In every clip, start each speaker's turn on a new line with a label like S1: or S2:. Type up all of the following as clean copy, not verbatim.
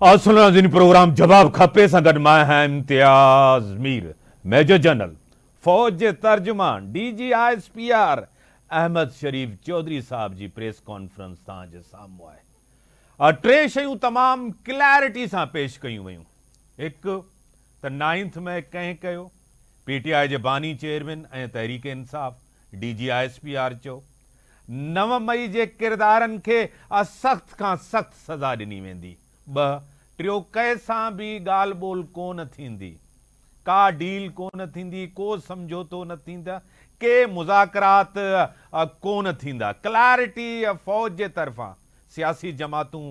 S1: आज सुनो जिन प्रोग्राम जवाब खपे संगत मैं है इम्तियाज मीर मेजर जनरल फौज तर्जुमान DGISPR अहमद शरीफ चौधरी साहब जी प्रेस कॉन्फ्रेंस तव्हांजे साम्हूं आहे। टे शयूं तमाम क्लैरिटी से पेश कयूं वयूं। एक त 9 मई कंहिं कयो PTI जे बानी चेयरमैन ऐं तहरीक इंसाफ DGISPR चयो 9 मई जे किरदारनि खे सख्त खां सख्त सज़ा ॾिनी वेंदी। टियों कंहिंसां बि ॻाल्हि ॿोल कोन थींदी, का डील कोन थींदी, को समझौतो न थींदा, के मुज़ाकरात कोन थींदा। क्लैरिटी फौज जे तरफ़ां सियासी जमातूं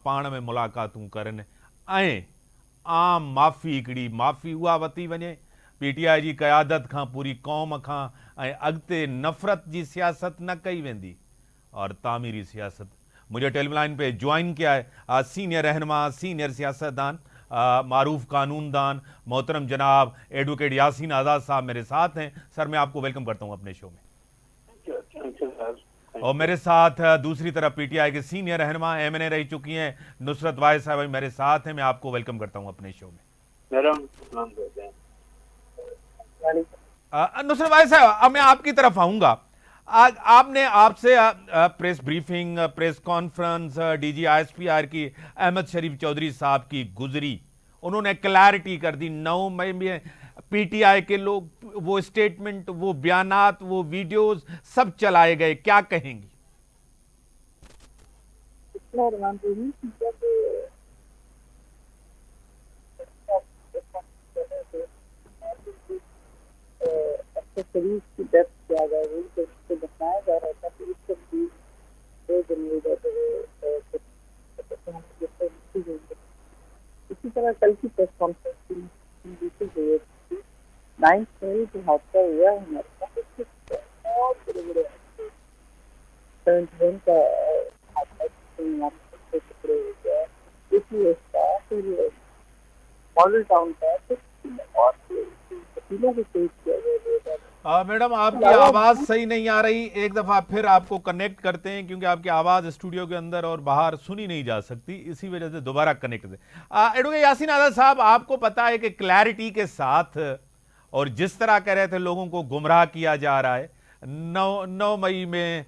S1: पाण में मुलाक़ातूं करनि ऐं आम माफ़ी हिकिड़ी माफ़ी उहा वरिती वञे PTI जी क़यादत खां पूरी क़ौम खां ऐं अॻिते नफ़रत जी सियासत न कई वेंदी और तामीरी सियासत। मुझे टेलीलाइन पे ज्वाइन किया है सीनियर रहनुमा सीनियर सियासतदान मारूफ कानूनदान मोहतरम जनाब एडवोकेट यासीन आज़ाद साहब मेरे साथ हैं। सर मैं आपको वेलकम करता हूं अपने शो में। और मेरे साथ दूसरी तरफ PTI के सीनियर रहनुमा MNA रह चुकी हैं नुसरत वाहिद साहब मेरे साथ हैं। मैं आपको वेलकम करता हूं अपने शो में। नुसरत वाहिद साहब अब मैं आपकी तरफ आऊंगा। आज आपने आपसे press briefing press conference DGISPR की अहमद शरीफ चौधरी साहब की गुजरी, उन्होंने क्लैरिटी कर दी। 9 मई में PTI के लोग वो स्टेटमेंट वो बयानात वो वीडियोस सब चलाए गए, क्या कहेंगी?
S2: शरीफ की डेथ किया गया तो उसको बताया जा रहा था कि इसको भी 2 जनवरी इसी तरह कल की प्रेस कॉन्फ्रेंस में 9 मई जो हादसा हुआ है हमारे पास बहुत बड़े का हादसा टुकड़े हो गया इसलिए फिर मॉडल टाउन का और वकीलों को पेश किया गया।
S1: मैडम आपकी आवाज सही नहीं आ रही, एक दफा फिर आपको कनेक्ट करते हैं क्योंकि आपकी आवाज स्टूडियो के अंदर और बाहर सुनी नहीं जा सकती, इसी वजह से दोबारा कनेक्ट दें। एडवोकेट यासीन आज़ाद साहब आपको पता है कि क्लैरिटी के साथ और जिस तरह कह रहे थे लोगों को गुमराह किया जा रहा है, 9 मई में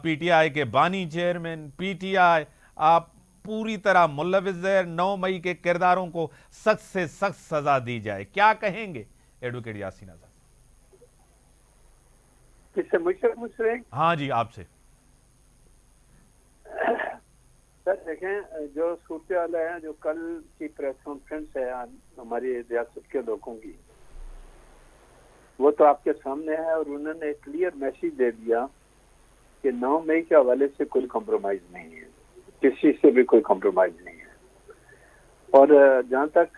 S1: PTI के बानी चेयरमैन PTI आप पूरी तरह मुल्लविस है, 9 मई के किरदारों को सख्त से सख्त सजा दी जाए, क्या कहेंगे एडवोकेट यासीन आज़ाद?
S3: किससे मुझसे?
S1: हाँ जी आपसे।
S3: सर देखें जो सूरत है, जो कल की प्रेस कॉन्फ्रेंस है हमारी रियासत के लोगों की, वो तो आपके सामने है और उन्होंने एक क्लियर मैसेज दे दिया कि 9 मई के हवाले से कोई कॉम्प्रोमाइज नहीं है, किसी से भी कोई कॉम्प्रोमाइज नहीं है। और जहाँ तक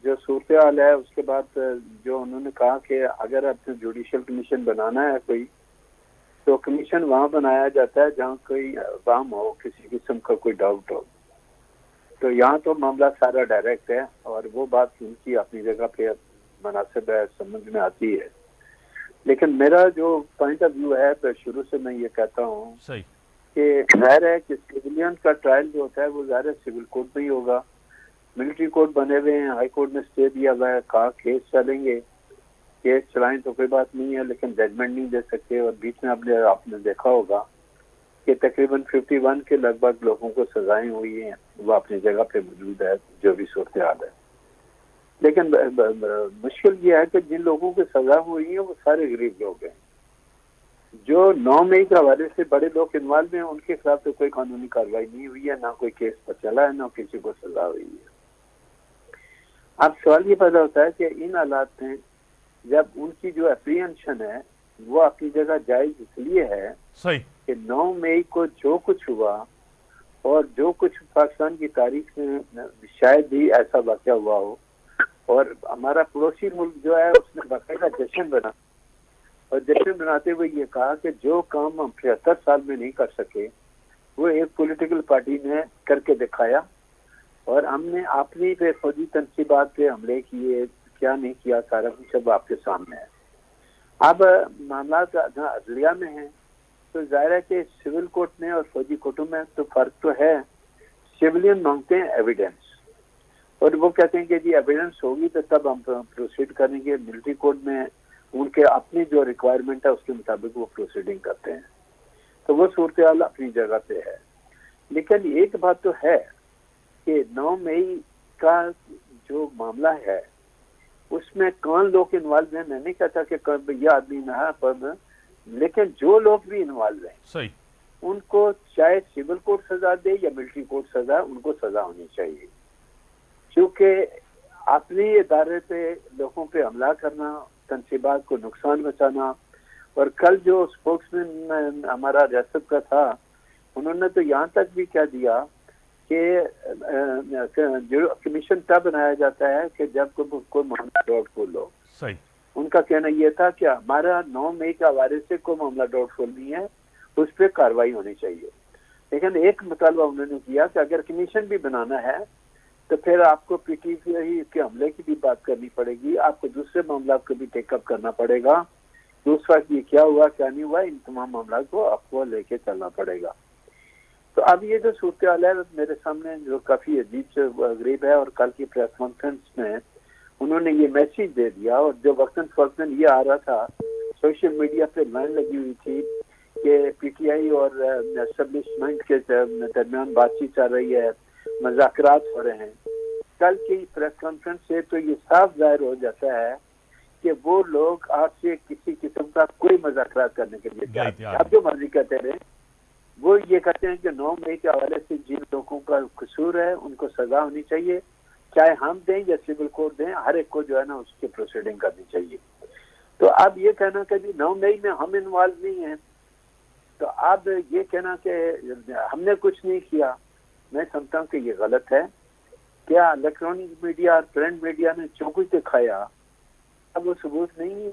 S3: जो सूरत है उसके बाद जो उन्होंने कहा कि अगर आपने जुडिशल कमीशन बनाना है कोई, तो कमीशन वहाँ बनाया जाता है जहाँ कोई वाम हो, किसी किस्म का कोई डाउट हो। तो यहाँ तो मामला सारा डायरेक्ट है और वो बात उनकी अपनी जगह पे मुनासिब है, समझ में आती है। लेकिन मेरा जो पॉइंट ऑफ व्यू है तो शुरू से मैं ये कहता हूँ कि जाहिर है कि सिविलियन का ट्रायल जो होता है वो ज़ाहिर सिविल कोर्ट में ही होगा। मिलिट्री कोर्ट बने हुए हैं, हाई कोर्ट ने स्टे दिया हुआ है, कहा केस चलेंगे, केस चलाएं तो कोई बात नहीं है, लेकिन जजमेंट नहीं दे सकते। और बीच में आपने देखा होगा कि तकरीबन 51 के लगभग लोगों को सजाएं हुई हैं, वो अपनी जगह पे मौजूद है जो भी सूरत हाल है। लेकिन मुश्किल ये है कि जिन लोगों को सजा हुई है वो सारे गरीब लोग हैं। जो 9 मई के हवाले से बड़े लोग इन्वॉल्व हैं उनके खिलाफ तो कोई कानूनी कार्रवाई नहीं हुई है, ना कोई केस पर चला है, ना किसी को सजा हुई है। अब सवाल ये पैदा होता है कि इन हालात में जब उनकी जो एप्रीहेंशन है वो अपनी जगह जायज इसलिए है कि 9 मई को जो कुछ हुआ और जो कुछ पाकिस्तान की तारीख में शायद ही ऐसा वाक़या हुआ हो, और हमारा पड़ोसी मुल्क जो है उसने बाकायदा जश्न बना और जश्न बनाते हुए ये कहा कि जो काम हम 75 साल में नहीं कर सके वो एक पॉलिटिकल पार्टी ने करके दिखाया। और हमने अपनी पे फौजी तनसीबात पे हमले किए, क्या नहीं किया, सारा कुछ अब आपके सामने है। अब मामला अदलिया में है तो जाहिर है कि सिविल कोर्ट में और फौजी कोर्टों में तो फर्क तो है। सिविलियन मांगते हैं एविडेंस, और वो कहते हैं कि जी एविडेंस होगी तो तब हम प्रोसीड करेंगे। मिलिट्री कोड में उनके अपनी जो रिक्वायरमेंट है उसके मुताबिक वो प्रोसीडिंग करते हैं। तो वो सूरत हाल अपनी जगह पे है। लेकिन एक बात तो है कि 9 मई का जो मामला है उसमें कौन लोग इन्वॉल्व हैं, मैं नहीं कहता कि ये आदमी ना है, पर लेकिन जो लोग भी इन्वॉल्व हैं
S1: सही,
S3: उनको चाहे सिविल कोर्ट सजा दे या मिलिट्री कोर्ट सजा, उनको सजा होनी चाहिए। क्योंकि अपने इदारे पे लोगों पे हमला करना, तनसीबात को नुकसान पहुंचाना, और कल जो स्पोक्समैन हमारा रियासत का था उन्होंने तो यहाँ तक भी कह दिया कि जो कमीशन तब बनाया जाता है कि जब कोई मामला डाउटफुल हो।
S1: सही,
S3: उनका कहना यह था कि हमारा 9 मई के हवाले से कोई मामला डाउटफुल नहीं है, उस पर कार्रवाई होनी चाहिए। लेकिन एक मुतालबा उन्होंने किया कि अगर कमीशन भी बनाना है तो फिर आपको पीटीआई के हमले की भी बात करनी पड़ेगी, आपको दूसरे मामला को भी टेकअप करना पड़ेगा, दूसरा ये क्या हुआ क्या नहीं हुआ, इन तमाम मामला को आपको लेके चलना पड़ेगा। तो अब ये जो सूरत हाल है मेरे सामने जो काफी अजीब से गरीब है, और कल की प्रेस कॉन्फ्रेंस में उन्होंने ये मैसेज दे दिया, और जो वक्तन फौकन ये आ रहा था सोशल मीडिया पे लाइन लगी हुई थी कि पीटीआई और एस्टेब्लिशमेंट के दरमियान बातचीत चल रही है, मज़ाकरात हो रहे हैं। कल की प्रेस कॉन्फ्रेंस से तो ये साफ जाहिर हो जाता है कि वो लोग आपसे किसी किस्म का कोई मज़ाकरात करने के लिए तैयार, आप जो मर्जी कहते रहे। वो ये कहते हैं कि 9 मई के हवाले से जिन लोगों का कसूर है उनको सजा होनी चाहिए, चाहे हम दें या सिविल कोर्ट दें, हर एक को जो है ना उसकी प्रोसीडिंग करनी चाहिए। तो अब ये कहना कि जी 9 मई में हम इन्वॉल्व नहीं हैं, तो अब ये कहना कि हमने कुछ नहीं किया, मैं समझता हूँ कि ये गलत है। क्या इलेक्ट्रॉनिक मीडिया और प्रिंट मीडिया ने जो कुछ दिखाया अब वो सबूत नहीं है?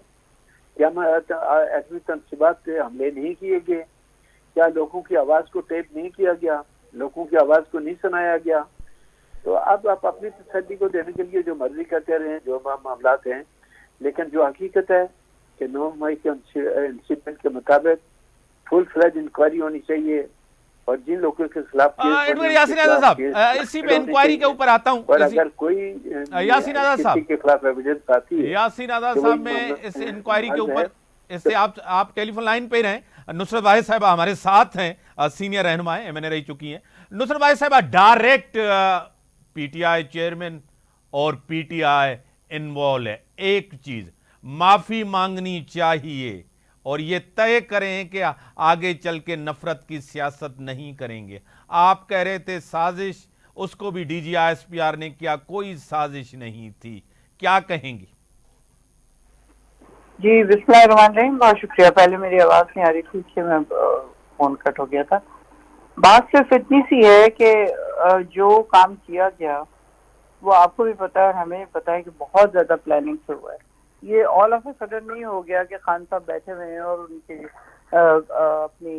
S3: क्या एटमी तनसीबात पे हमले नहीं किए गए? क्या लोगों की आवाज को टेप नहीं किया गया? लोगों की आवाज को नहीं सुनाया गया? तो अब आप अपनी तसल्ली को देने के लिए जो मर्जी करते रहे, जो मामला हैं, लेकिन जो हकीकत है कि 9 मई के इंसिडेंट के मुताबिक फुल फ्लेज इंक्वायरी होनी चाहिए, और जिन लोगों के खिलाफ
S1: यासीन आजाद साहब, इसी पे इंक्वायरी के ऊपर आता हूं।
S3: और अगर कोई
S1: यासीन आजाद साहब
S3: के खिलाफ एविडेंस आती है,
S1: यासीन आजाद साहब में इस इंक्वायरी के ऊपर, इससे आप टेलीफोन लाइन पे ही रहें। नुसरत वाहिद साहबा हमारे साथ हैं, सीनियर रहनुमा एमएनए रही चुकी हैं। नुसरत वाहिद साहबा, डायरेक्ट पीटीआई चेयरमैन और पीटीआई इन्वॉल्व है, एक चीज माफी मांगनी चाहिए और ये तय करें कि आगे चल के नफरत की सियासत नहीं करेंगे। आप कह रहे थे साजिश, उसको भी डीजीआईएसपीआर ने किया, कोई साजिश नहीं थी, क्या कहेंगी?
S2: जी बिस्मिल्लाहिर्रहमानिर्रहीम, बहुत शुक्रिया। पहले मेरी आवाज नहीं आ रही थी इसलिए मैं फोन कट हो गया था। बात सिर्फ इतनी सी है कि जो काम किया गया वो आपको भी पता है, हमें पता है कि बहुत ज्यादा प्लानिंग से हुआ है। ये ऑल ऑफ अ सडन नहीं हो गया कि खान साहब बैठे हुए हैं और उनके अपनी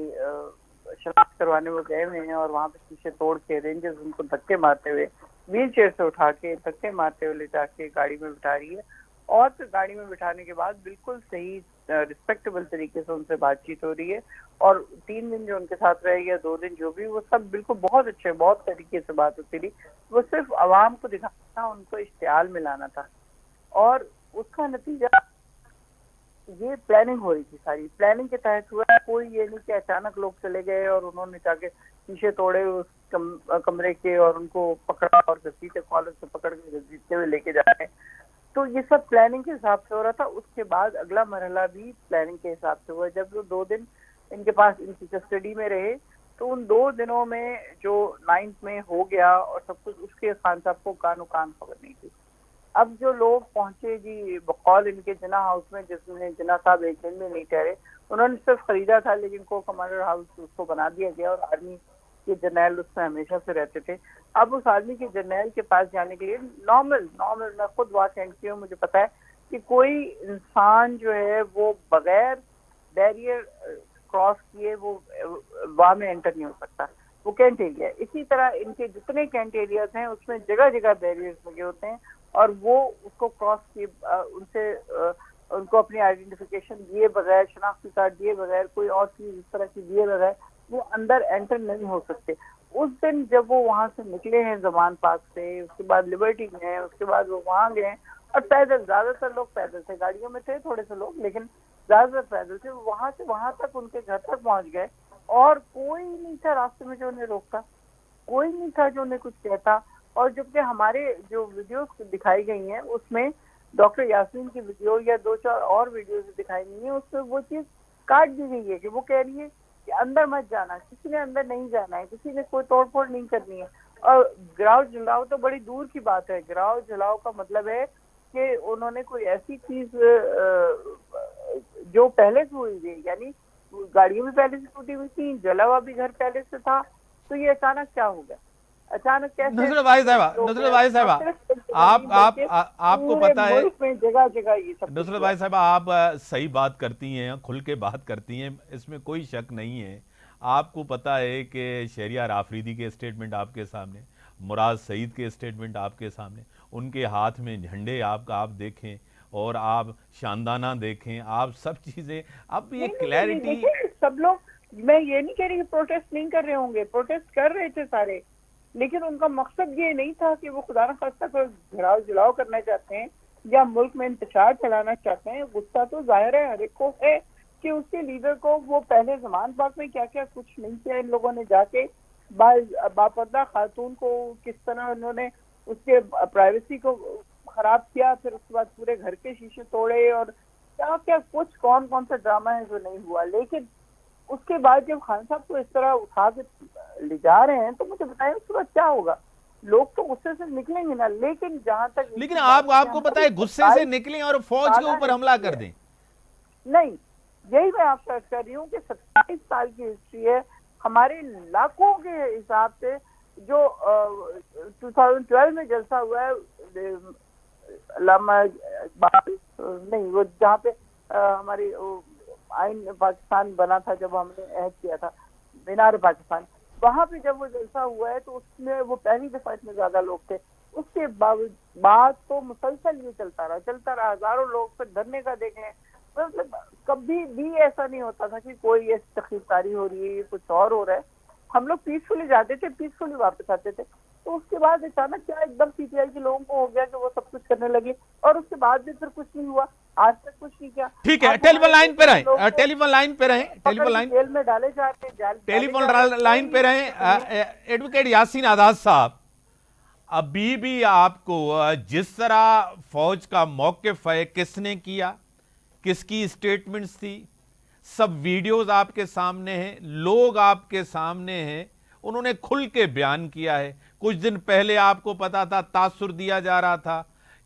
S2: शनाख्त करवाने वो गए हुए हैं और वहाँ पे शीशे तोड़ के रेंजर्स उनको धक्के मारते हुए, व्हील चेयर से उठा के धक्के मारते हुए ले जाके गाड़ी में बिठा रही है, और फिर गाड़ी में बिठाने के बाद बिल्कुल सही रिस्पेक्टेबल तरीके से उनसे बातचीत हो रही है। और 3 दिन जो उनके साथ रहे या 2 दिन जो भी, वो सब बिल्कुल बहुत अच्छे, बहुत तरीके से बात होती रही। वो सिर्फ आवाम को दिखाना था, उनको इश्तियाल मिलाना था, और उसका नतीजा ये प्लानिंग हो रही थी, सारी प्लानिंग के तहत हुआ। कोई ये नहीं कि अचानक लोग चले गए और उन्होंने जाके शीशे तोड़े उस कमरे के और उनको पकड़ा और घसीटे, कॉलर से पकड़ के घसीटते हुए लेके जा रहे हैं। तो ये सब प्लानिंग के हिसाब से हो रहा था। उसके बाद अगला मरहला भी प्लानिंग के हिसाब से हुआ। जब वो 2 दिन इनके पास इनकी कस्टडी में रहे, तो उन 2 दिनों में जो 9th में हो गया और सब कुछ, उसके खान साहब को कानो कान खबर नहीं थी। अब जो लोग पहुंचे जी बकौल इनके जिना हाउस में, जिसमें जिना साहब एक दिन में नहीं ठहरे, उन्होंने सिर्फ खरीदा था, लेकिन को कमांडर हाउस उसको बना दिया गया और आर्मी के जर्नैल उसमें हमेशा से रहते थे। अब उस आदमी के जर्नैल के पास जाने के लिए नॉर्मल मैं खुद वहाँ सेंड की हूँ, मुझे पता है कि कोई इंसान जो है वो बगैर बैरियर क्रॉस किए वो वहाँ में एंटर नहीं हो सकता, वो कैंट एरिया है। इसी तरह इनके जितने कैंट एरियाज हैं उसमें जगह जगह बैरियर्स लगे होते हैं, और वो उसको क्रॉस किए उनसे उनको अपनी आइडेंटिफिकेशन दिए बगैर, शनाख्ती कार्ड दिए बगैर, कोई और चीज इस तरह की दिए बगैर वो अंदर एंटर नहीं हो सकते। उस दिन जब वो वहां से निकले हैं जमान पार्क से, उसके बाद लिबर्टी गए, उसके बाद वो वहां गए और पैदल, ज्यादातर लोग पैदल थे, गाड़ियों में थे थोड़े से लोग लेकिन ज्यादातर पैदल थे, वहां से वहां तक उनके घर तक पहुंच गए और कोई नहीं था रास्ते में जो उन्हें रोकता, कोई नहीं था जो उन्हें कुछ कहता। और जबकि हमारे जो वीडियोस दिखाई गई हैं उसमें डॉक्टर यास्मीन की वीडियो या 2-4 और वीडियोस दिखाई गई हैं, उसमें वो चीज काट दी गई है कि वो कह रही है कि अंदर मत जाना, किसी ने अंदर नहीं जाना है, किसी ने कोई तोड़फोड़ नहीं करनी है। और गिराव जलाओ तो बड़ी दूर की बात है, गिराव जलाओ का मतलब है कि उन्होंने कोई ऐसी चीज जो पहले से हुई थी, यानी गाड़ियां भी पहले से टूटी हुई थी, जला हुआ भी घर पहले से था, तो ये अचानक क्या हो गया, अचानक कैसे?
S1: नुसरत भाई साहबा, आपको पता है,
S2: जगह जगह ये सब।
S1: नुसरत भाई साहबा, आप सही बात करती हैं, खुल के बात करती हैं, इसमें कोई शक नहीं है। आपको पता है कि शहरियार आफरीदी के स्टेटमेंट आपके सामने, मुराद सईद के स्टेटमेंट आपके सामने, उनके हाथ में झंडे आप देखें और आप शानदाना देखें, आप सब चीजें, अब ये क्लैरिटी
S2: सब लोग, मैं ये नहीं कह रही कि प्रोटेस्ट नहीं कर रहे होंगे, प्रोटेस्ट कर रहे थे सारे, लेकिन उनका मकसद ये नहीं था कि वो खुदा न खास्ता कोई घिराव जलाव करना चाहते हैं या मुल्क में इंतशार फैलाना चाहते हैं। गुस्सा तो जाहिर है हर एक को है कि उसके लीडर को, वो पहले जमान पाक में क्या क्या कुछ नहीं किया इन लोगों ने, जाके बापर्दा खातून को किस तरह उन्होंने उसके प्राइवेसी को खराब किया, फिर उसके बाद पूरे घर के शीशे तोड़े और क्या क्या कुछ, कौन कौन सा ड्रामा है जो नहीं हुआ। लेकिन उसके बाद जब खान साहब को इस तरह उठा के ले जा रहे हैं तो मुझे बताएं उसके बाद क्या होगा। लोग तो गुस्से से निकलेंगे ना, लेकिन जहां तक,
S1: लेकिन आपको पता है गुस्से से निकलें और फौज के ऊपर हमला कर दें,
S2: नहीं, यही मैं आपसे अर्ज कर रही हूँ कि 27 साल की हिस्ट्री है हमारे लाखों के हिसाब से। जो 2012 में जलसा हुआ है नहीं, वो जहाँ पे हमारी आइन पाकिस्तान बना था, जब हमने अहद किया था मीनार पाकिस्तान, वहां पे जब वो जलसा हुआ है तो उसमें वो पहली दफा इतने ज्यादा लोग थे। उसके बाद तो मुसलसल ये चलता रहा, हजारों लोग फिर धरने का देखें, मतलब कभी भी ऐसा नहीं होता था कि कोई ऐसी तकलीफदारी हो रही है, कुछ और हो रहा है। हम लोग पीसफुली जाते थे, पीसफुली वापस आते थे। तो उसके बाद अचानक क्या एकदम सीपीआई के लोगों को हो गया कि वो सब कुछ करने लगे और उसके बाद भी फिर कुछ नहीं हुआ, आज तक कुछ नहीं किया।
S1: ठीक है, टेलीफोन लाइन पे रहें, टेलीफोन लाइन पे रहें, टेलीफोन लाइन,
S2: जेल में डाले जाते हैं,
S1: टेलीफोन लाइन पे रहें। एडवोकेट यासीन आजाद साहब, अभी भी आपको जिस तरह फौज का मौकिफ है, किसने किया, किसकी स्टेटमेंट्स थी, सब वीडियोस आपके सामने हैं, लोग आपके सामने हैं, उन्होंने खुल के बयान किया है। कुछ दिन पहले आपको पता था, तासुर दिया जा रहा था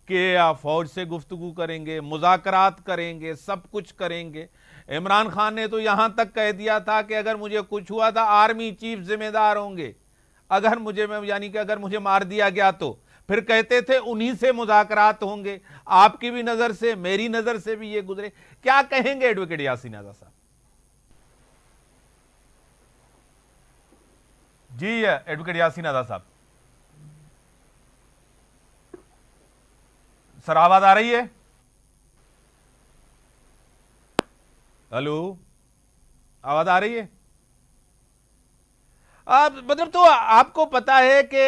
S1: कि फौज से गुफ्तगू करेंगे, मुज़ाकरात करेंगे, सब कुछ करेंगे। इमरान खान ने तो यहां तक कह दिया था कि अगर मुझे कुछ हुआ था आर्मी चीफ जिम्मेदार होंगे, अगर मुझे मार दिया गया तो फिर कहते थे उन्हीं से मुज़ाकरात होंगे। आपकी भी नजर से, मेरी नजर से भी ये गुजरे। क्या कहेंगे एडवोकेट यासीन आजाद साहब? जी एडवोकेट यासीन आजाद साहब, सर आवाज आ रही है? हेलो, आवाज आ रही है? मतलब तो आपको पता है कि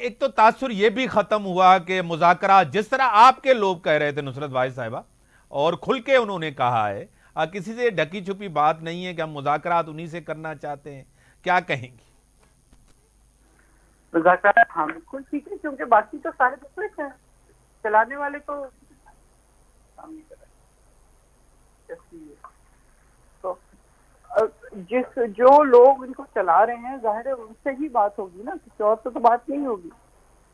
S1: एक तो तासुर ये भी खत्म हुआ कि मुज़ाकरा, जिस तरह आपके लोग कह रहे थे नुसरत भाई साहिबा, और खुल के उन्होंने कहा है, किसी से ढकी छुपी बात नहीं है कि हम मुज़ाकरात उन्हीं से करना चाहते हैं। क्या कहेंगी?
S2: मुज़ाकरात हाँ बिल्कुल ठीक है, क्योंकि बाकी तो सारे दूसरे हैं, चलाने वाले तो काम नहीं कर रहे। तो जो लोग इनको चला रहे हैं, जाहिर है उनसे ही बात होगी ना, किसी और से तो बात नहीं होगी।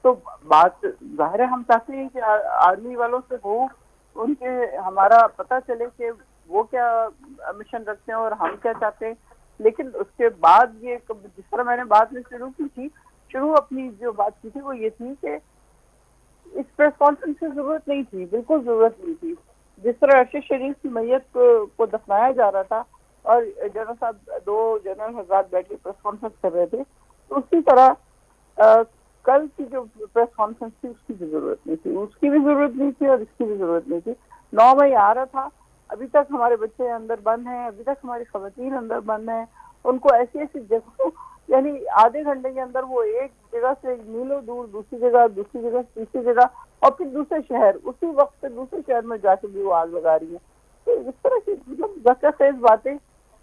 S2: तो बात जाहिर है हम चाहते हैं कि आर्मी वालों से हो, उनके हमारा पता चले कि वो क्या मिशन रखते हैं और हम क्या चाहते हैं। लेकिन उसके बाद ये, जिस तरह मैंने बात में शुरू अपनी जो बात की थी वो ये थी कि इस प्रेस कॉन्फ्रेंस की जरूरत नहीं थी, बिल्कुल जरूरत नहीं थी। जिस तरह अरशद शरीफ की मैयत को दफनाया जा रहा था और जनरल साहब, 2 जनरल हजरात बैठ के प्रेस कॉन्फ्रेंस कर रहे थे, तो उसी तरह कल की जो प्रेस कॉन्फ्रेंस थी उसकी भी जरूरत नहीं थी, उसकी भी जरूरत नहीं थी और इसकी भी जरूरत नहीं थी। 9 मई आ रहा था, अभी तक हमारे बच्चे अंदर बंद हैं, अभी तक हमारी खवातीन अंदर बंद हैं, उनको ऐसी ऐसी जगहों यानी आधे घंटे के अंदर वो एक जगह से मीलों दूर दूसरी जगह तीसरी जगह और फिर दूसरे शहर, उसी वक्त से दूसरे शहर में जाके भी वो आग लगा रही है। तो इस तरह की मतलब गैर बातें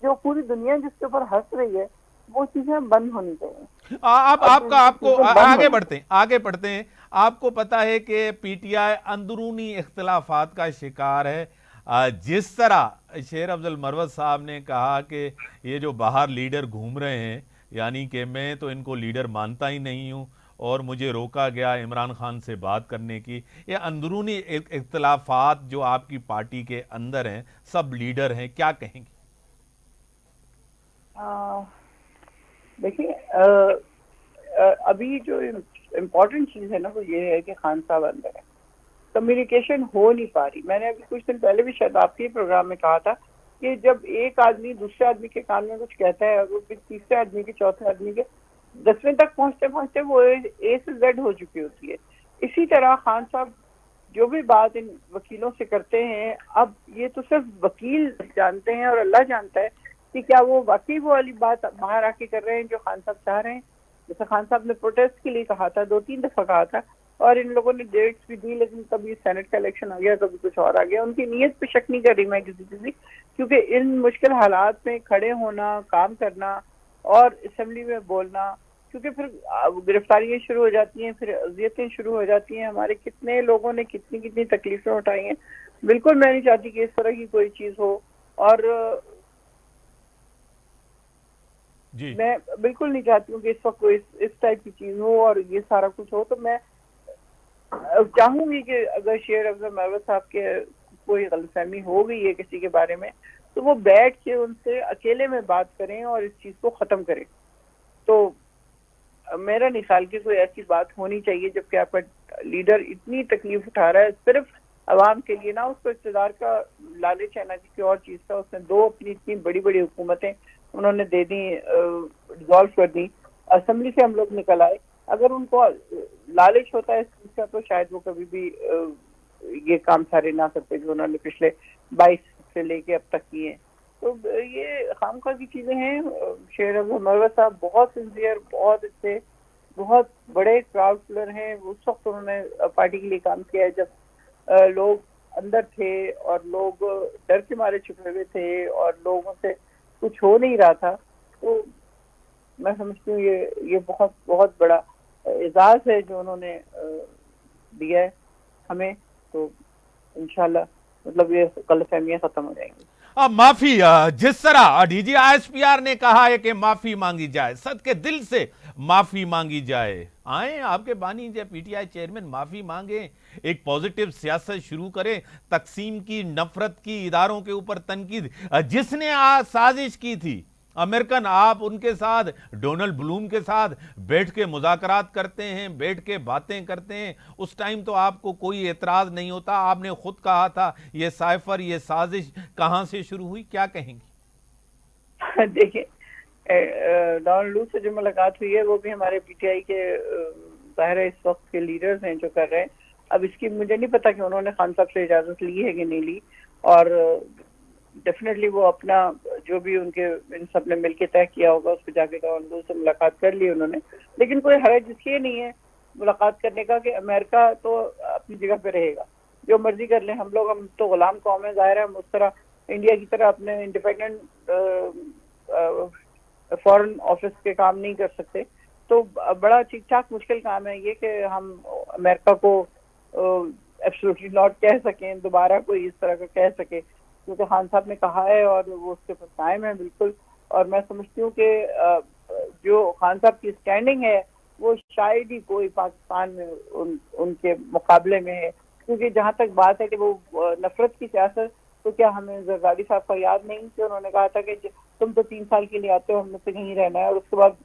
S2: जो पूरी दुनिया जिसके ऊपर हंस रही है, वो चीजें बंद होनी चाहिए।
S1: आप
S2: अब
S1: आपका
S2: ये
S1: आपको
S2: चीजें बंद
S1: आगे
S2: होनी
S1: बढ़ते हैं, आगे बढ़ते हैं। आपको पता है कि पीटीआई अंदरूनी इख्तिलाफात का शिकार है। जिस तरह शेर अफजल मरवत साहब ने कहा कि ये जो बाहर लीडर घूम रहे हैं, यानी कि मैं तो इनको लीडर मानता ही नहीं हूं और मुझे रोका गया इमरान खान से बात करने की। ये अंदरूनी इख्तिलाफात जो आपकी पार्टी के अंदर हैं, सब लीडर हैं, क्या कहेंगे?
S2: देखिए, अभी जो इम्पोर्टेंट चीज है ना वो ये है कि खान साहब अंदर है, कम्युनिकेशन हो नहीं पा रही। मैंने अभी कुछ दिन पहले भी शायद आपके प्रोग्राम में कहा था कि जब एक आदमी दूसरे आदमी के कान में कुछ कहता है और वो फिर तीसरे आदमी के चौथे आदमी के 10वें तक पहुंचते पहुंचते वो ए से जेड हो चुकी होती है। इसी तरह खान साहब जो भी बात इन वकीलों से करते हैं, अब ये तो सिर्फ वकील जानते हैं और अल्लाह जानता है कि क्या वो वाकई वो वाली बात बाहर आके कर रहे हैं जो खान साहब चाह रहे हैं। जैसे खान साहब ने प्रोटेस्ट के लिए कहा था, 2-3 दफा कहा था और इन लोगों ने डेट्स भी दी, लेकिन कभी सेनेट का इलेक्शन आ गया, कभी कुछ और आ गया। उनकी नीयत पे शक नहीं कर रही मैं किसी, क्योंकि इन मुश्किल हालात में खड़े होना, काम करना और असेंबली में बोलना, क्योंकि फिर गिरफ्तारियां शुरू हो जाती हैं, फिर अजियतें शुरू हो जाती हैं। हमारे कितने लोगों ने कितनी कितनी तकलीफें उठाई हैं। बिल्कुल मैं नहीं चाहती कि इस तरह की कोई चीज हो, और
S1: जी
S2: मैं बिल्कुल नहीं चाहती हूँ कि इस वक्त कोई इस टाइप की चीज हो और ये सारा कुछ हो। तो मैं चाहूंगी कि अगर शेर अफजल मरवत साहब के कोई गलतफहमी हो गई है किसी के बारे में, तो वो बैठ के उनसे अकेले में बात करें और इस चीज को खत्म करें। तो मेरा नहीं ख्याल कि कोई ऐसी बात होनी चाहिए जबकि आपका लीडर इतनी तकलीफ उठा रहा है सिर्फ अवाम के लिए। ना उसको इक़्तिदार का लालच है ना किसी और चीज का। उसने दो अपनी इतनी बड़ी बड़ी हुकूमतें उन्होंने दे दी, डिसॉल्व कर दी, असेंबली से हम लोग निकल आए। अगर उनको लालच होता है इस चीज का तो शायद वो कभी भी ये काम सारे ना करते जो उन्होंने पिछले 22 से लेके अब तक किए हैं। तो ये खामखा की चीजें हैं। शेर अफजल मरवत साहब बहुत सिंसियर, बहुत अच्छे, बहुत बड़े क्राउड पुलर हैं। उस वक्त उन्होंने पार्टी के लिए काम किया है जब लोग अंदर थे और लोग डर के मारे छुपे हुए थे और लोगों से कुछ हो नहीं रहा था। तो मैं समझती हूँ ये बहुत बहुत बड़ा एजाज है जो उन्होंने दिया है हमें। तो इंशाल्लाह मतलब ये गलतफहमियां खत्म हो जाएंगी।
S1: माफी, जिस तरह डीजी आईएसपीआर ने कहा है कि माफी मांगी जाए, सद के दिल से माफी मांगी जाए। आए आपके बानी जब पीटीआई चेयरमैन माफी मांगे, एक पॉजिटिव सियासत शुरू करें, तकसीम की, नफरत की, इदारों के ऊपर तनकीद। जिसने आज साजिश की थी अमेरिकन, आप उनके साथ, डोनाल्ड ब्लूम के साथ बैठ के मुज़ाकरात करते हैं, बैठ के बातें करते हैं, उस टाइम तो आपको कोई एतराज नहीं होता। आपने खुद कहा था ये साइफर, ये साजिश कहां से शुरू हुई, क्या कहेंगी?
S2: देखिए, डोनाल्ड ब्लूम से जो मुलाकात हुई है वो भी हमारे पीटीआई के ज़ाहिर है इस वक्त के लीडर्स हैं जो कर रहे हैं। अब इसकी मुझे नहीं पता कि उन्होंने खान साहब से इजाजत ली है कि नहीं ली, और डेफिनेटली वो अपना जो भी उनके इन सब ने मिलकर तय किया होगा उस पर जाके डोनाल्ड से मुलाकात कर ली उन्होंने। लेकिन कोई हरज इसलिए नहीं है मुलाकात करने का कि अमेरिका तो अपनी जगह पे रहेगा, जो मर्जी कर ले। हम तो गुलाम कौम है, जाहिर है हम उस तरह इंडिया की तरह अपने इंडिपेंडेंट फॉरेन ऑफिस के काम नहीं कर सकते। तो बड़ा ठीक ठाक मुश्किल काम है ये कि हम अमेरिका को एब्सोल्युटली नॉट कह सकें, दोबारा कोई इस तरह का कह सके, क्योंकि खान साहब ने कहा है और वो उसके ऊपर कायम है बिल्कुल। और मैं समझती हूँ कि जो खान साहब की स्टैंडिंग है वो शायद ही कोई पाकिस्तान में उनके मुकाबले में है। क्योंकि जहाँ तक बात है कि वो नफरत की सियासत, तो क्या हमें जरदारी साहब का याद नहीं कि उन्होंने कहा था कि तुम तो 3 साल के लिए आते हो, हमने तो यहीं रहना है, और उसके बाद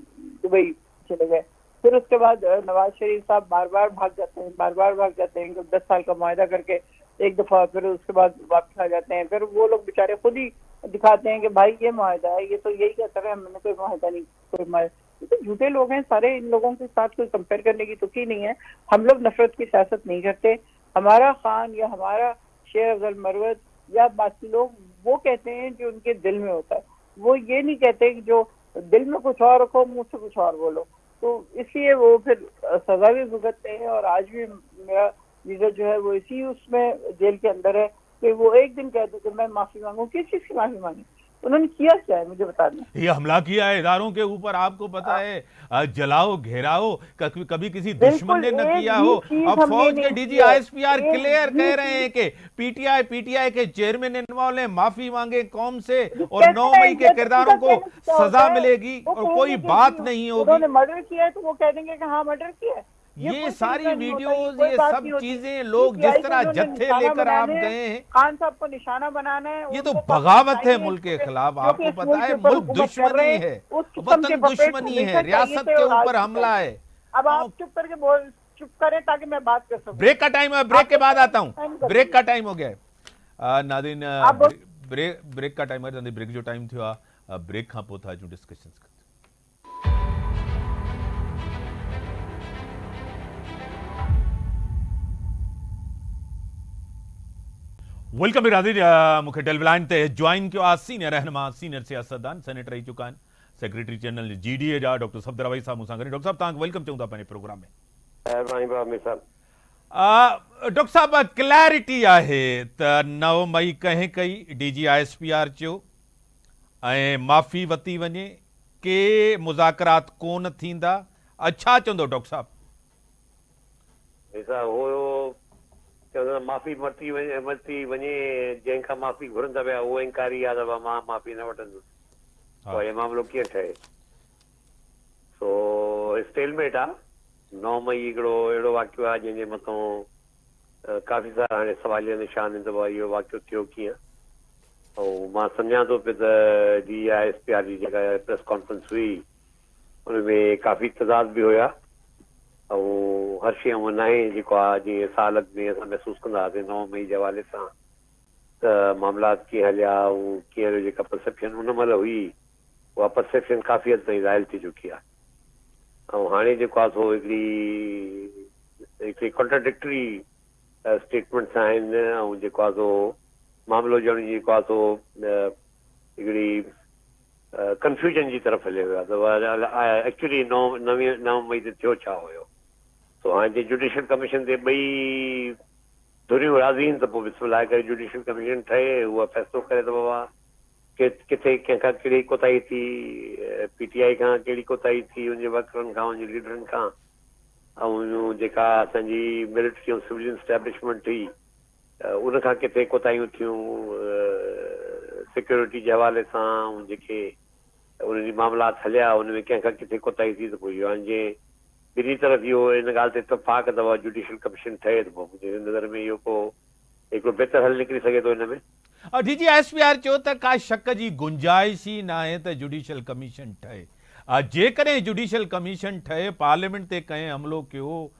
S2: दुबई चले गए। फिर उसके बाद नवाज शरीफ साहब बार बार भाग जाते हैं 10 साल का मुआहदा करके एक दफा, फिर उसके बाद वापस आ जाते हैं। फिर वो लोग बेचारे खुद ही दिखाते हैं कि भाई ये मुआहदा है, ये तो यही कहता है, हमने कोई मुआहदा नहीं, कोई मुआहदा। तो झूठे लोग हैं सारे, इन लोगों के साथ कोई कंपेयर करने की तुक ही नहीं है। हम लोग नफरत की सियासत नहीं करते। हमारा खान या हमारा शेर अफजल मरवत या बाकी लोग वो कहते हैं जो उनके दिल में होता है। वो ये नहीं कहते कि जो दिल में कुछ और रखो, मुंह से कुछ और बोलो। तो इसलिए वो फिर सजा भी भुगतते हैं। और आज भी मेरा वीजा जो है वो इसी उसमें जेल के अंदर है कि वो एक दिन कहते कि मैं माफी मांगू। किस चीज की माफी मांगी? उन्होंने किया क्या है मुझे बता दें।
S1: ये हमला किया है इदारों के ऊपर, आपको पता है, जलाओ घेराओ, कभी किसी दुश्मन
S2: बिल्कुल
S1: ने न
S2: एक
S1: किया
S2: भी
S1: हो।
S2: चीज
S1: अब
S2: हमने
S1: फौज के
S2: नहीं
S1: डीजी
S2: की है,
S1: आईएसपीआर
S2: एक
S1: क्लियर
S2: भी
S1: कह रहे हैं
S2: चीज।
S1: कि पीटीआई के चेयरमैन इन्वॉल्व है, माफी मांगे कौम से और
S2: कहते
S1: 9
S2: हैं
S1: मई के
S2: जब
S1: किरदारों
S2: उनका
S1: को
S2: कहने से क्या होता
S1: सजा
S2: है,
S1: मिलेगी
S2: वो
S1: और कोई
S2: कहेंगे कि
S1: बात नहीं होगी।
S2: उन्होंने मर्डर किया है तो वो कह देंगे कि हाँ मर्डर किया है।
S1: ये
S2: कोई
S1: सारी
S2: तरीका नहीं होता,
S1: वीडियोस,
S2: कोई
S1: ये
S2: बात
S1: सब
S2: नहीं होती।
S1: चीजें, लोग जिस
S2: पीटीआई को
S1: तरह
S2: इन्होंने
S1: जत्थे
S2: निशाना
S1: लेकर आप
S2: बनाने हैं,
S1: गए हैं,
S2: खान साहब को निशाना बनाना है।
S1: ये तो
S2: उनको
S1: बगावत है
S2: चाहिए
S1: मुल्क के
S2: कि
S1: खिलाफ।
S2: जो कि
S1: आपको
S2: इस
S1: पता
S2: मुल्क
S1: है
S2: के ऊपर
S1: मुल्क
S2: हुकूमत कर
S1: दुश्मनी
S2: रहे हैं,
S1: है,
S2: उस किस्म के
S1: वतन
S2: पपेट
S1: दुश्मनी
S2: हमेशा
S1: है,
S2: चाहिए
S1: रियासत
S2: थे
S1: के
S2: और आज
S1: ऊपर
S2: भी
S1: हमला
S2: चाहिए।
S1: है।
S2: अब आप चुप करें ताकि मैं बात कर सकूं।
S1: ब्रेक का टाइम है, ब्रेक के बाद आता हूं।
S2: टाइम कर
S1: ब्रेक का टाइम हो गया है नादिन।
S2: आप
S1: ब्रेक का टाइम है, ब्रेक जो टाइम थियो ब्रेक खां पोइ था जो डिस्कशंस। वेलकम राज़ी मूंखे टेलीविलाइन ते ज्वाइन किया सीनियर रहनुमा, सीनियर सियासतदान, सेनेटर रही चुका आहिनि, सेक्रेटरी जनरल जीडीए जा डॉक्टर सफदर रवई साहब मूंसां गॾु। डॉक्टर साहब तव्हांखे वेलकम चऊं था पंहिंजे प्रोग्राम में। डॉक्टर साहब क्लैरिटी आहे त 9 मई कंहिं कई, डीजी आईएसपीआर चयो ऐं माफ़ी वरिती वञे, के मुज़ाकरात कोन थींदा। छा चवंदो डॉक्टर साहब?
S4: चवंदा माफ़ी वरिती वञे, जंहिंखां माफ़ी घुरंदा पिया उहो इंकारी आहे त मां माफ़ी न वठंदुसि। पोइ इहो मामिलो कीअं ठहे? सो स्टेलमेट आहे। 9 मई हिकिड़ो अहिड़ो वाक़ियो आहे जंहिंजे मथां काफ़ी सारा हाणे सवालिया निशान आहिनि त भाई इहो वाक़ियो थियो कीअं। ऐं मां सम्झां थो पियो त DISPR जी जेका प्रेस कॉन्फ्रेंस हुई उनमें काफ़ी तदाद बि हुया ऐं हर शइ उहो न आहे जेको आहे जीअं साल में असां महसूसु कंदा हुआसीं 9 मई जे हवाले सां त मामलात कीअं हलिया ऐं कीअं जेका परसेप्शन उन महिल हुई उहा परसेप्शन काफ़ी हद ताईं ज़ाहिर थी चुकी आहे। ऐं हाणे जेको आहे सो हिकिड़ी कॉन्ट्राडिक्टरी स्टेटमेंट्स आहिनि ऐं जेको आहे सो मामिलो ॼण जेको आहे सो हिकिड़ी कंफ्यूजन जी तरफ़ हलियो वियो आहे त एक्चुअली 9 मई ते थियो छा हुयो। सो हाणे जे जुडिशियल कमीशन ते ॿई धुरियूं राज़ी आहिनि त पोइ बिस्मिल्लाह करे जुडिशियल कमीशन ठहे, उहा फ़ैसिलो करे त बाबा किथे कंहिंखां कहिड़ी कोताही थी, PTI खां कहिड़ी कोताही थी, उनजे वर्करनि खां, उनजे लीडरनि खां, ऐं जेका असांजी मिलिट्री ऐं सिविलियन स्टैब्लिशमेंट हुई उनखां किथे कोताहियूं थियूं सिक्योरिटी जे हवाले सां, ऐं जेके उनजी मामलात हलिया उनमें कंहिंखां किथे कोताही थी त पोइ इहो हाणे जे ॿिन्ही तरफ़ इहो इन ॻाल्हि ते इतफ़ाक़ अथव जुडिशियल कमीशन ठहे त पोइ मुंहिंजे नज़र में इहो को हिकिड़ो बहितर हल निकिरी सघे थो हिन में।
S1: डीजी आईएसपीआर चयो त का शक जी गुंजाइश ई न आहे त जुडिशियल कमीशन ठहे। जेकॾहिं जुडिशियल कमीशन ठहे, पार्लियामेंट ते कंहिं हमलो कयो,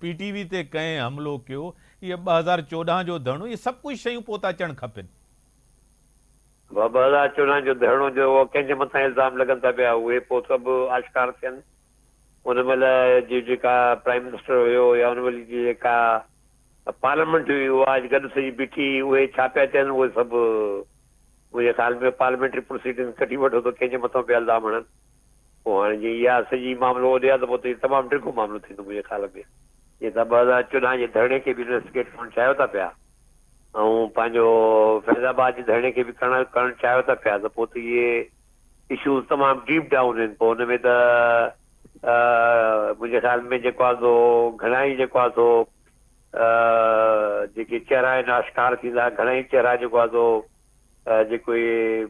S1: PTV ते कंहिं हमलो कयो, इहे 2014 जो धरणो, इहे सभु कुझु शयूं पोइ था अचणु खपनि।
S4: 2014 जो धरणो जो कंहिंजे मथां इल्ज़ाम लॻनि था पिया उहे पोइ सभु आश्कार थियनि। उन महिल जी जेका प्राइम मिनिस्टर हुयो या उन महिल जी जेका पार्लियामेंट हुई उहा अॼु गॾु सॼी बीठी, उहे छा पिया थियनि उहे सभु मुंहिंजे ख्याल में पार्लियामेंटरी प्रोसीडिंग कढी वठो त कंहिंजे मथां पिया इल्ज़ाम हणनि। पोइ हाणे जीअं इहा सॼी मामिलो होॾे आहे त पोइ त तमामु ॾिघो मामिलो थींदो मुंहिंजे ख्याल में। जीअं त 2014 जे धरणे खे बि इन्वेस्टिगेट करणु चाहियो था पिया ऐं पंहिंजो फैज़ाबाद जे धरणे खे बि करणु चाहियो था पिया त पोइ त इहे इशूज़ तमामु डीप डाउन आहिनि। पोइ हुन में त मुंहिंजे ख्याल में जेको आहे सो घणा ई जेको आहे सो जेके चेहरा आहिनि आश्कार थींदा, घणा ई चेहरा जेको आहे सो जेको इहे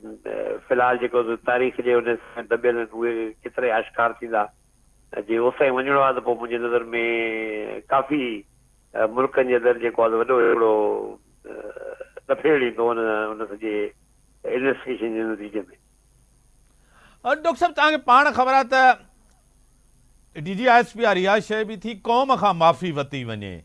S4: फ़िलहाल जेको तारीख़ जे हुन दॿियल आहिनि उहे केतिरा आश्कार थींदा। जे उसां वञिणो आहे त पोइ मुंहिंजे नज़र में काफ़ी मुल्कनि जे अंदरि जेको आहे वॾो हिकिड़ो लफेड़ ईंदो उन सॼे इन्वेस्टिगेशन जे नतीजे में।
S1: डॉक्टर साहब तव्हांखे पाण ख़बर आहे त डीजी आईएसपीआर इहा शइ बि थी, क़ौम खां माफ़ी वरिती वञे,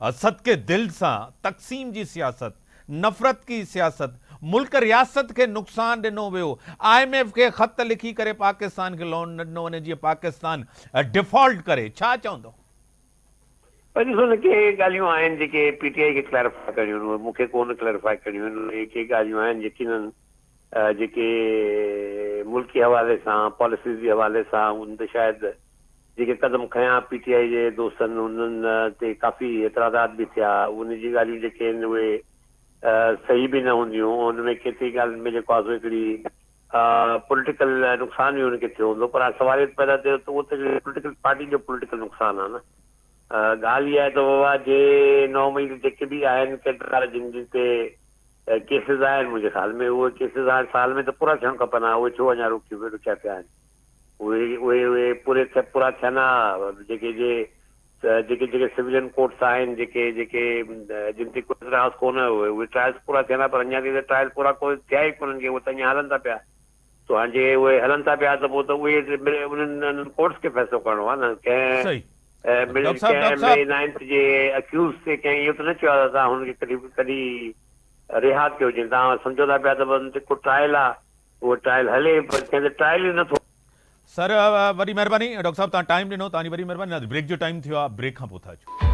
S1: सदके दिल सां तक़सीम जी सियासत, नफ़रत की सियासत, मुल्क रियासत के नुक़सान ॾिनो वियो, IMF के ख़त लिखी करे पाकिस्तान खे लोन न ॾिनो वञे, जीअं पाकिस्तान डिफॉल्ट करे। छा चवंदो?
S4: पर ॾिसो न के ॻाल्हियूं आहिनि जेके PTI खे क्लैरिफाई करणियूं आहिनि, मूंखे कोन क्लैरिफाई करणियूं आहिनि। के ॻाल्हियूं आहिनि यकीननि जेके मुल्की हवाले सां पॉलिसीज़ जे हवाले सां उन ते शायदि जेके क़दम खयां PTI जे दोस्तनि उन्हनि ते काफ़ी एतिराज़ात बि थिया, उन जी ॻाल्हियूं जेके आहिनि उहे सही बि न हूंदियूं। उनमें केतिरी ॻाल्हि में जेको आहे सो हिकिड़ी पॉलिटिकल नुक़सान बि हुनखे थियो हूंदो, पर सवाल पैदा थियो त उहो त पॉलिटिकल पार्टी जो पॉलिटिकल नुक़सानु आहे न। ॻाल्हि इहा आहे त बाबा जे 9 मई ते जेके बि आहिनि केतिरा जिन जिन ते केसिस आहिनि, मुंहिंजे ख़्याल में उहे केसिस हाणे साल में त पूरा थियणु खपनि हा, उहे छो अञा रुकिया पिया आहिनि। उहे पूरा थियनि हा। जेके सिविलियन कोर्ट्स आहिनि जेके जिन ते कोई एतराज़ कोन हुए, उहे ट्रायल्स पूरा थियनि हा, पर अञा ताईं त ट्रायल पूरा कोई थिया ई कोन्हनि के, उहे त अञा हलनि था पिया। तो हाणे जे उहे हलनि था पिया त पोइ त उहे उन्हनि कोर्ट्स खे फ़ैसिलो करिणो आहे न।
S1: सही।
S4: कंहिं 9th जे अक्यूज़ ते कंहिं इहो त न चयो आहे त तव्हां हुनखे कॾहिं रिहा कयो। जीअं तव्हां सम्झो था पिया त हुन ते को ट्रायल आहे, उहो ट्रायल हले, पर कंहिं ते ट्रायल ई नथो।
S1: सर वॾी महिरबानी डॉक्टर साहब, तव्हां टाइम ॾिनो, तव्हांजी वॾी महिरबानी। ब्रेक जो टाइम थियो आहे, ब्रेक खां पोइ था अचूं।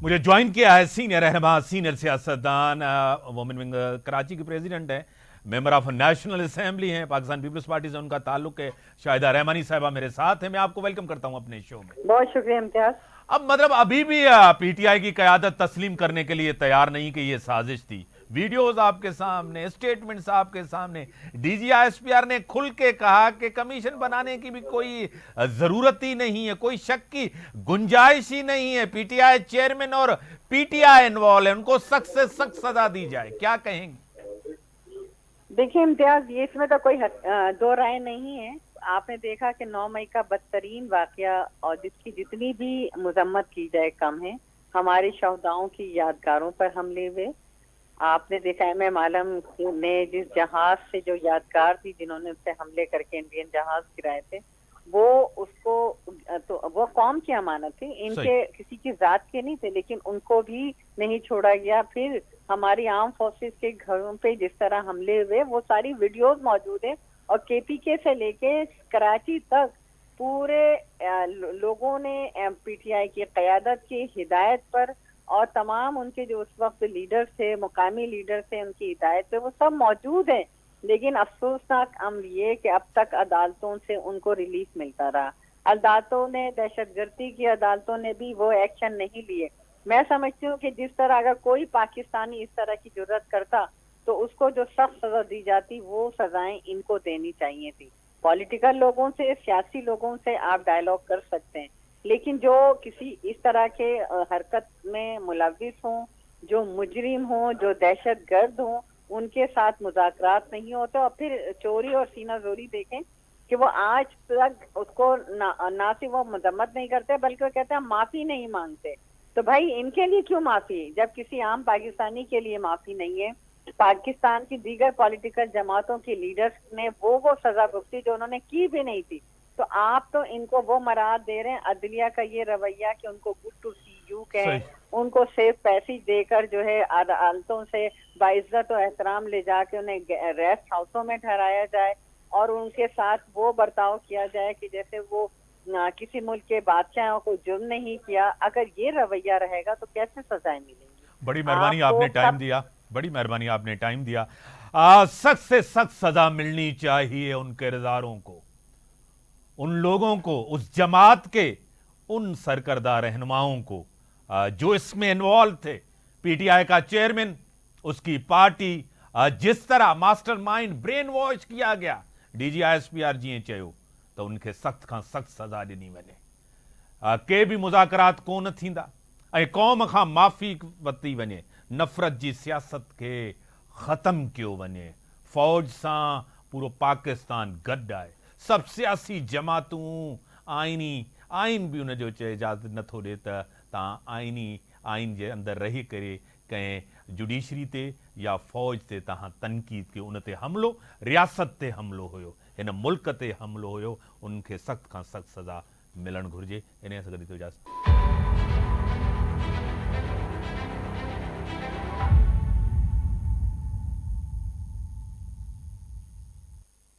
S1: मुझे ज्वाइन किया है सीनियर रहनुमा, सीनियर सियासतदान, वुमेन विंग कराची के प्रेसिडेंट हैं, मेंबर ऑफ नेशनल असेंबली हैं, पाकिस्तान पीपल्स पार्टी से उनका ताल्लुक है। शाहिदा रहमानी साहिबा मेरे साथ हैं। मैं आपको वेलकम करता हूं अपने शो में।
S2: बहुत शुक्रिया इम्तियाज।
S1: अब मतलब अभी भी PTI की क़यादत तस्लीम करने के लिए तैयार नहीं कि ये साजिश थी। वीडियोस आपके सामने, स्टेटमेंट्स आपके सामने। DG ISPR ने खुल के कहा कि कमीशन बनाने की भी कोई जरूरत ही नहीं है, कोई शक की गुंजाइश ही नहीं है। PTI चेयरमैन और PTI इन्वॉल्व है, उनको सख्त से सख्त सजा दी जाए। क्या कहेंगे?
S2: देखिए इम्तियाज, ये इसमें तो कोई दो राय नहीं है। आपने देखा कि 9 मई का बदतरीन वाकया और जिसकी जितनी भी मजम्मत की जाए कम है। हमारे शहदाओं की यादगारों पर हमले हुए। आपने देखा MM आलम ने जिस जहाज से जो यादगार थी, जिन्होंने उस पे हमले करके इंडियन जहाज गिराए थे, वो उसको तो वो कौम की अमानत थी, इनके किसी की जात के नहीं थे, लेकिन उनको भी नहीं छोड़ा गया। फिर हमारी आर्म फोर्सेस के घरों पे जिस तरह हमले हुए, वो सारी वीडियोस मौजूद है। और KPK से लेके कराची तक पूरे लोगों ने PTI की क़यादत की हिदायत पर और तमाम उनके जो उस वक्त लीडर्स थे, मुकामी लीडर्स थे, उनकी हिदायत पे वो सब मौजूद हैं। लेकिन अफसोसनाक अमर ये कि अब तक अदालतों से उनको रिलीफ मिलता रहा। अदालतों ने, दहशतगर्दी की अदालतों ने भी वो एक्शन नहीं लिए। मैं समझती हूँ कि जिस तरह अगर कोई पाकिस्तानी इस तरह की जुर्रत करता तो उसको जो सख्त सजा दी जाती, वो सजाएं इनको देनी चाहिए थी। पॉलिटिकल लोगों से, सियासी लोगों से आप डायलॉग कर सकते हैं, लेकिन जो किसी इस तरह के हरकत में मुलविस हों, जो मुजरिम हों, जो दहशतगर्द हों, उनके साथ मुज़ाकरात नहीं होते। और फिर चोरी और सीना जोरी देखें कि वो आज तक उसको ना सिर्फ वो मजम्मत नहीं करते, बल्कि वो कहते हैं माफी नहीं मांगते। तो भाई इनके लिए क्यों माफी, जब किसी आम पाकिस्तानी के लिए माफी नहीं है। पाकिस्तान की दीगर पॉलिटिकल जमातों के लीडर्स ने वो सजा भुगती जो उन्होंने की भी नहीं थी। तो आप तो इनको वो मराद दे रहे हैं। अदलिया का ये रवैया कि उनको गुड टू सी यू कहें, उनको सिर्फ पैसे देकर जो है अदालतों से बाइज्जत और एहतराम ले जाके उन्हें रेस्ट हाउसों में ठहराया जाए और उनके साथ वो बर्ताव किया जाए कि जैसे वो किसी मुल्क के बादशाहों को जुर्म नहीं किया। अगर ये रवैया रहेगा तो कैसे सजाएं मिलेंगी?
S1: बड़ी मेहरबानी, आपने टाइम दिया। बड़ी मेहरबानी, आपने टाइम दिया। सख्त से सख्त सजा मिलनी चाहिए उन किरदारों को, उन लोगों को, उस जमात के उन सरकर्दा रहनुमाओं को जो इसमें इन्वॉल्व थे। PTI का चेयरमैन, उसकी पार्टी, जिस तरह मास्टरमाइंड ब्रेन वॉश किया गया। DG ISPR जी चयो तो उनके सख्त खां सख्त सजा ॾिनी वञे। के भी मुज़ाकरात कोन थींदा ऐं क़ौम खां माफ़ी वरिती वञे। नफ़रत जी सियासत के ख़त्म कयो वञे। फ़ौज सां पूरो पाकिस्तान गॾु आहे। सब सियासी जमातूं, आइन भी उनजो इजाज़त नथो ॾिए त तव्हां आइन जे अंदरि रही करे कंहिं जुडिशरी ते या फ़ौज ते तव्हां तनक़ीद कयो। उन ते हमिलो रियासत ते हमिलो हुयो, हिन मुल्क ते हमिलो हुयो। उनखे सख़्त खां सख़्त सज़ा मिलणु घुरिजे। इन सां गॾु इजाज़त।